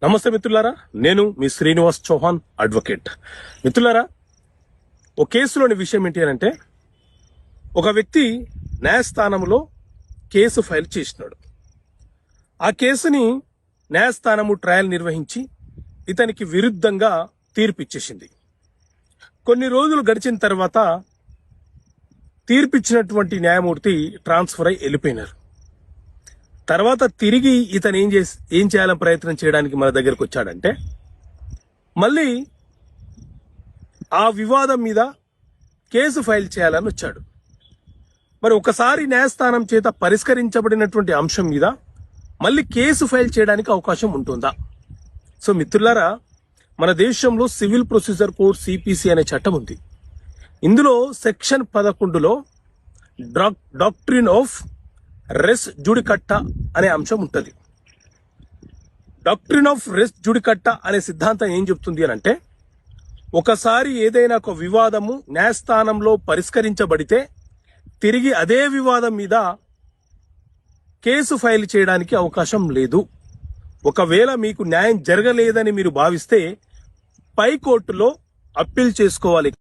నమస్తే మిత్రులారా, నేను మీ శ్రీనివాస్ చౌహాన్ అడ్వకేట్. మిత్రులారా, ఒక కేసులోని విషయం ఏంటి అంటే, ఒక వ్యక్తి న్యాయస్థానంలో కేసు ఫైల్ చేసినాడు. ఆ కేసుని న్యాయస్థానము ట్రయల్ నిర్వహించి ఇతనికి విరుద్ధంగా తీర్పిచ్చేసింది. కొన్ని రోజులు గడిచిన తర్వాత తీర్పిచ్చినటువంటి న్యాయమూర్తి ట్రాన్స్ఫర్ అయి వెళ్ళిపోయినారు. తర్వాత తిరిగి ఇతను ఏం చేయాలని ప్రయత్నం చేయడానికి మన దగ్గరకు వచ్చాడంటే, మళ్ళీ ఆ వివాదం మీద కేసు ఫైల్ చేయాలని వచ్చాడు. మరి ఒకసారి న్యాయస్థానం చేత పరిష్కరించబడినటువంటి అంశం మీద మళ్ళీ కేసు ఫైల్ చేయడానికి అవకాశం ఉంటుందా? సో మిత్రులారా, మన దేశంలో సివిల్ ప్రొసీజర్ కోడ్ సిపిసి అనే చట్టం ఉంది. ఇందులో సెక్షన్ 11లో డాక్ట్రిన్ ఆఫ్ రెస్ జుడికట్టా అనే అంశం ఉంటుంది. డాక్ట్రిన్ ఆఫ్ రెస్ జుడికట్టా అనే సిద్ధాంతం ఏం చెప్తుంది అని అంటే, ఒకసారి ఏదైనా ఒక వివాదము న్యాయస్థానంలో పరిష్కరించబడితే తిరిగి అదే వివాదం మీద కేసు ఫైల్ చేయడానికి అవకాశం లేదు. ఒకవేళ మీకు న్యాయం జరగలేదని మీరు భావిస్తే పై కోర్టులో అప్పీల్ చేసుకోవాలి.